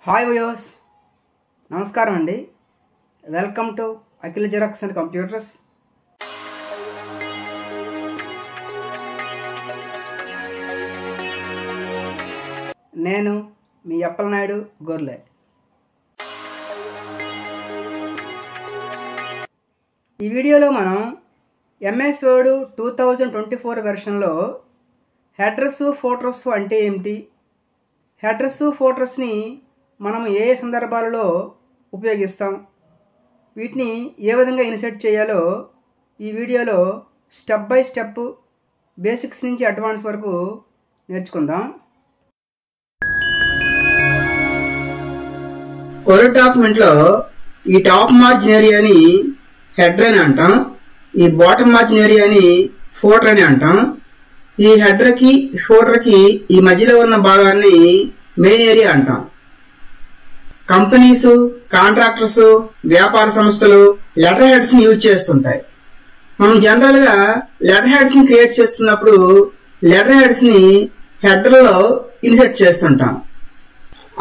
Hi viewers, నమస్కారం అండి. Welcome to Akhil xerox and computers. నేను మీ అప్పలనాయుడు గొర్లె. ఈ వీడియోలో మనం MS Word 2024 వెర్షన్లో హెడర్స్ ఫోటోస్ అంటే ఏమిటి, హెడర్స్ ఫోటోస్ని మనం ఏ సందర్భాలలో ఉపయోగిస్తాం, వీటిని ఏ విధంగా ఇన్సర్ట్ చేయాలో ఈ వీడియోలో స్టెప్ బై స్టెప్ బేసిక్స్ నుంచి అడ్వాన్స్ వరకు నేర్చుకుందాం. వర్డ్ డాక్యుమెంట్లో ఈ టాప్ మార్జిన్ ఏరియాని హెడర్ అని అంటాం, ఈ బాటమ్ మార్జిన్ ఏరియాని ఫోటర్ అని అంటాం. ఈ హెడర్ కి ఫోటర్ కి ఈ మధ్యలో ఉన్న భాగాన్ని మెయిన్ ఏరియా అంటాం. కంపెనీస్, కాంట్రాక్టర్స్, వ్యాపార సంస్థలు లెటర్ హెడ్స్ ని యూజ్ చేస్తుంటాయి. మనం జనరల్ గా లెటర్ హెడ్స్ ని క్రియేట్ చేస్తున్నప్పుడు లెటర్ హెడ్స్ ని హెడర్ లో ఇన్సర్ట్ చేస్తుంటాం.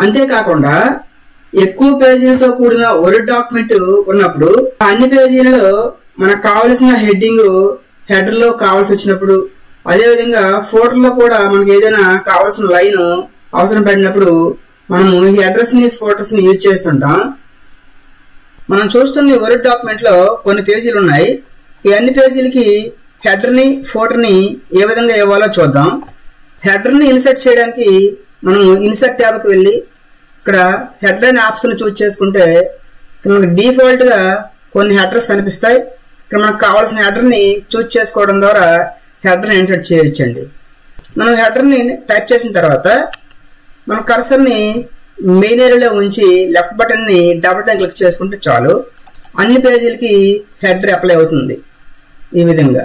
అంతేకాకుండా ఎక్కువ పేజీలతో కూడిన వర్డ్ డాక్యుమెంట్ ఉన్నప్పుడు అన్ని పేజీలలో మనకు కావలసిన హెడ్డింగ్ హెడర్ లో కావాల్సి వచ్చినప్పుడు, అదేవిధంగా ఫోటర్ లో కూడా మనకి ఏదైనా కావాల్సిన లైన్ అవసరం పడినప్పుడు మనము ఈ హెడర్స్ ని ఫోటోస్ ని యూజ్ చేస్తుంటాం. మనం చూస్తున్న వర్డ్ డాక్యుమెంట్ లో కొన్ని పేజీలు ఉన్నాయి. ఈ అన్ని పేజీలకి హెడర్ ని ఫోటర్ ని ఏ విధంగా ఇవ్వాలో చూద్దాం. హెడర్ ని ఇన్సర్ట్ చేయడానికి మనం ఇన్సర్ట్ ట్యాబ్ కి వెళ్ళి ఇక్కడ హెడర్ అనే ఆప్షన్ చూజ్ చేసుకుంటే మనకు డిఫాల్ట్ గా కొన్ని హెడర్స్ కనిపిస్తాయి. ఇక్కడ మనకు కావాల్సిన హెడర్ ని చూజ్ చేసుకోవడం ద్వారా హెడర్ ని ఇన్సర్ట్ చేయొచ్చండి. మనం హెడర్ ని టైప్ చేసిన తర్వాత మన కర్సర్ ని మెయిన్ ఏరియాలో ఉంచి లెఫ్ట్ బటన్ ని డబుల్ టైం క్లిక్ చేసుకుంటే చాలు అన్ని పేజీలకి హెడర్ అప్లై అవుతుంది. ఈ విధంగా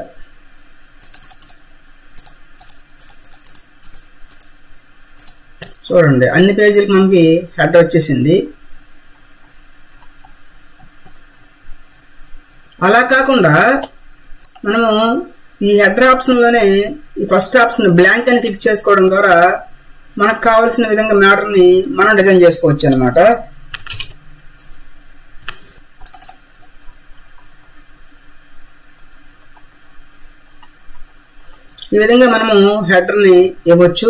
చూడండి, అన్ని పేజీలకి మనకి హెడర్ వచ్చేసింది. అలా కాకుండా మనము ఈ హెడర్ ఆప్షన్ లోనే ఈ ఫస్ట్ ఆప్షన్ బ్లాంక్ అని క్లిక్ చేసుకోవడం ద్వారా మనకు కావలసిన విధంగా మ్యాటర్ ని మనం డిజైన్ చేసుకోవచ్చు అన్నమాట. ఈ విధంగా మనము హెడర్ ని ఇవ్వచ్చు.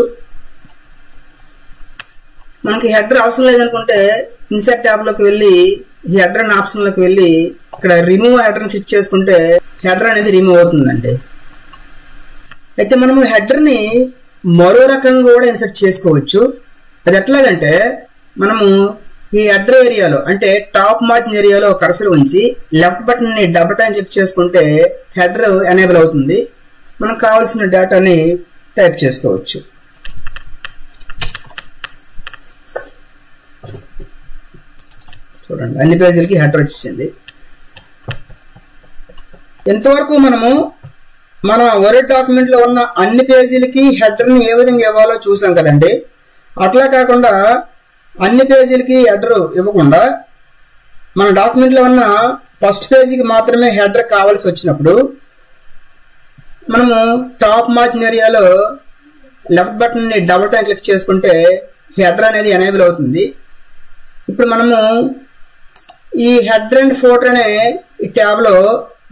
మనకి హెడర్ అవసరం లేదనుకుంటే ఇన్సర్ట్ ట్యాబ్ లోకి వెళ్ళి హెడర్ అనే ఆప్షన్ లోకి వెళ్ళి ఇక్కడ రిమూవ్ హెడర్ ని క్లిక్ చేసుకుంటే హెడర్ అనేది రిమూవ్ అవుతుందండి. అయితే మనము హెడర్ ని మరో రకంగా కూడా ఇన్సర్ట్ చేసుకోవచ్చు. అది ఎట్లాగంటే మనము ఈ హెడర్ ఏరియాలో అంటే టాప్ మార్జిన్ ఏరియాలో కర్సర్ ఉంచి లెఫ్ట్ బటన్ ని డబుల్ టైం క్లిక్ చేసుకుంటే హెడర్ ఎనేబుల్ అవుతుంది. మనకు కావాల్సిన డేటాని టైప్ చేసుకోవచ్చు. చూడండి, అన్ని పేజీలకి హెడర్ వచ్చేసింది. ఎంతవరకు మనము మన వర్డ్ డాక్యుమెంట్ లో ఉన్న అన్ని పేజీలకి హెడర్ ని ఏ విధంగా ఇవ్వాలో చూసాం కదండి. అట్లా కాకుండా అన్ని పేజీలకి హెడర్ ఇవ్వకుండా మన డాక్యుమెంట్ లో ఉన్న ఫస్ట్ పేజీకి మాత్రమే హెడర్ కావాల్సి వచ్చినప్పుడు మనము టాప్ మార్జిన్ ఏరియాలో లెఫ్ట్ బటన్ ని డబుల్ టైం క్లిక్ చేసుకుంటే హెడర్ అనేది ఎనేబుల్ అవుతుంది. ఇప్పుడు మనము ఈ హెడర్ అండ్ ఫోటర్ అనే ఈ ట్యాబ్ లో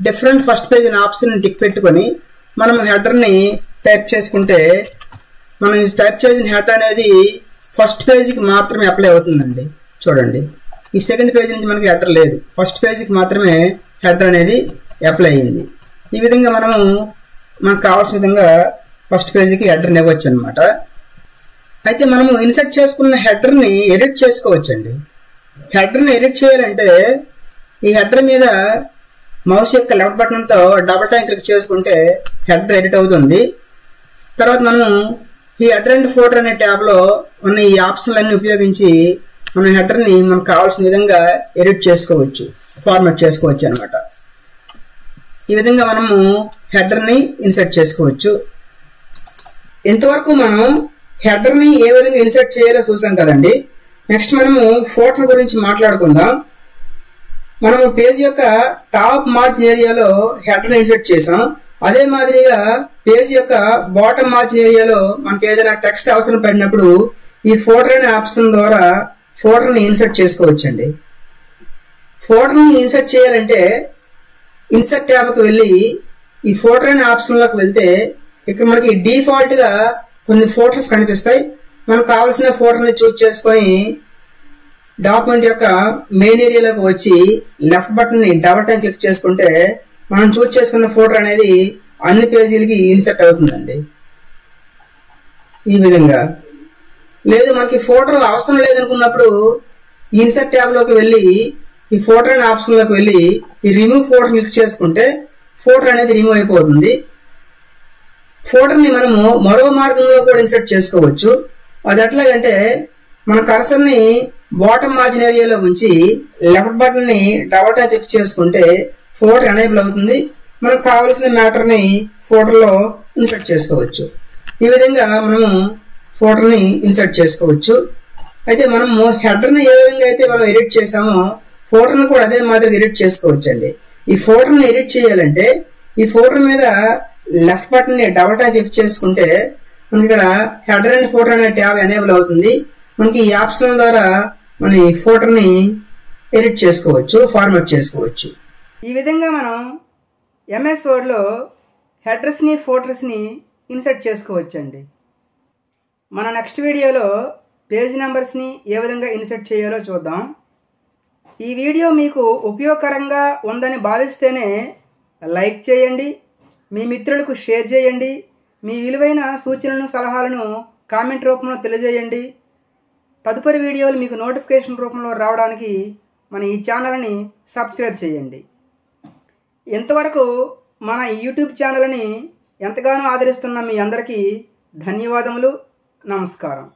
డిఫరెంట్ ఫస్ట్ పేజ్ అనే ఆప్షన్ టిక్ పెట్టుకొని మనం హెడర్ ని టైప్ చేసుకుంటే మనం టైప్ చేసిన హెడర్ అనేది ఫస్ట్ పేజీకి మాత్రమే అప్లై అవుతుందండి. చూడండి, ఈ సెకండ్ పేజీ నుంచి మనకి హెడర్ లేదు, ఫస్ట్ పేజీకి మాత్రమే హెడర్ అనేది అప్లై అయింది. ఈ విధంగా మనము మనకు కావాల్సిన విధంగా ఫస్ట్ పేజీకి హెడర్ ఇవ్వచ్చు అనమాట. అయితే మనము ఇన్సర్ట్ చేసుకున్న హెడర్ ని ఎడిట్ చేసుకోవచ్చండి. హెడర్ ని ఎడిట్ చేయాలంటే ఈ హెడర్ మీద మౌస్ యొక్క లెఫ్ట్ బటన్ తో డబుల్ టైం క్లిక్ చేసుకుంటే హెడర్ ఎడిట్ అవుతుంది. తర్వాత మనం ఈ హెడర్ అండ్ ఫోటర్ అనే ట్యాబ్ లో ఉన్న ఈ ఆప్షన్లన్నీ ఉపయోగించి మనం హెడర్ ని మనకు కావాల్సిన విధంగా ఎడిట్ చేసుకోవచ్చు, ఫార్మాట్ చేసుకోవచ్చు అనమాట. ఈ విధంగా మనము హెడర్ ని ఇన్సర్ట్ చేసుకోవచ్చు. ఇంతవరకు మనం హెడర్ ని ఏ విధంగా ఇన్సర్ట్ చేయాలో చూసాం కదండి. నెక్స్ట్ మనము ఫోటర్ గురించి మాట్లాడుకుందాం. మనము పేజ్ యొక్క టాప్ మార్జిన్ ఏరియాలో హెడర్ ఇన్సర్ట్ చేసాం. అదే మాదిరిగా పేజ్ యొక్క బాటమ్ మార్జిన్ ఏరియాలో మనకి ఏదైనా టెక్స్ట్ అవసరం పడినప్పుడు ఈ ఫోటర్ అనే ఆప్షన్ ద్వారా ఫోల్డర్ని ఇన్సర్ట్ చేసుకోవచ్చండి. ఫోల్డర్ని ఇన్సర్ట్ చేయాలంటే ఇన్సర్ట్ ట్యాబ్కి వెళ్ళి ఈ ఫోల్డర్ అనే ఆప్షన్లోకి వెళ్తే ఇక్కడ మనకి డిఫాల్ట్గా కొన్ని ఫోల్డర్స్ కనిపిస్తాయి. మనకు కావాల్సిన ఫోల్డర్ని చూస్ చేసుకొని డాక్యుమెంట్ యొక్క మెయిన్ ఏరియాలోకి వచ్చి లెఫ్ట్ బటన్ని డబుల్ టైం క్లిక్ చేసుకుంటే మనం చూస్ చేసుకున్న ఫోల్డర్ అనేది అన్ని పేజీలకి ఇన్సర్ట్ అవుతుందండి. ఈ విధంగా. లేదు మనకి ఫోల్డర్ అవసరం లేదనుకున్నప్పుడు ఇన్సర్ట్ ట్యాబ్లోకి వెళ్ళి ఈ ఫోల్డర్ అనే ఆప్షన్లోకి వెళ్ళి ఈ రిమూవ్ ఫోల్డర్ క్లిక్ చేసుకుంటే ఫోల్డర్ అనేది రిమూవ్ అయిపోతుంది. ఫోల్డర్ని మనము మరో మార్గంలో కూడా ఇన్సర్ట్ చేసుకోవచ్చు. అది ఎట్లాగంటే మన కర్సర్ని బాటమ్ మార్జిన్ ఏరియాలో ఉంచి లెఫ్ట్ బటన్ని డబుల్ టైం క్లిక్ చేసుకుంటే ఫోల్డర్ ఎనేబుల్ అవుతుంది. మనకు కావలసిన మ్యాటర్ని ఫోల్డర్లో ఇన్సర్ట్ చేసుకోవచ్చు. ఈ విధంగా మనము ఫోల్డర్ని ఇన్సర్ట్ చేసుకోవచ్చు. అయితే మనము హెడర్ని ఏ విధంగా అయితే మనం ఎడిట్ చేసామో ఫోల్డర్ని కూడా అదే మాదిరిగా ఎడిట్ చేసుకోవచ్చు అండి. ఈ ఫోల్డర్ని ఎడిట్ చేయాలంటే ఈ ఫోల్డర్ మీద లెఫ్ట్ బటన్ని డబుల్ టైం క్లిక్ చేసుకుంటే మనకి ఇక్కడ హెడర్ అండ్ ఫోల్డర్ అనే ట్యాబ్ ఎనేబుల్ అవుతుంది. మనకి ఈ ఆప్షన్ ద్వారా మన ఈ ఫోల్డర్ని ఎడిట్ చేసుకోవచ్చు, ఫార్మాట్ చేసుకోవచ్చు. ఈ విధంగా మనం ఎంఎస్ వర్డ్లో హెడర్స్ని ఫోల్డర్స్ని ఇన్సర్ట్ చేసుకోవచ్చండి. మన నెక్స్ట్ వీడియోలో పేజ్ నెంబర్స్ని ఏ విధంగా ఇన్సర్ట్ చేయాలో చూద్దాం. ఈ వీడియో మీకు ఉపయోగకరంగా ఉందని భావిస్తేనే లైక్ చేయండి, మీ మిత్రులకు షేర్ చేయండి, మీ విలువైన సూచనలను సలహాలను కామెంట్ రూపంలో తెలియజేయండి. తదుపరి వీడియోలు మీకు నోటిఫికేషన్ రూపంలో రావడానికి మన ఈ ఛానల్ని సబ్స్క్రైబ్ చేయండి. ఇంతవరకు మన యూట్యూబ్ ఛానల్ని ఎంతగానో ఆదరిస్తున్న మీ అందరికీ ధన్యవాదములు. నమస్కారం.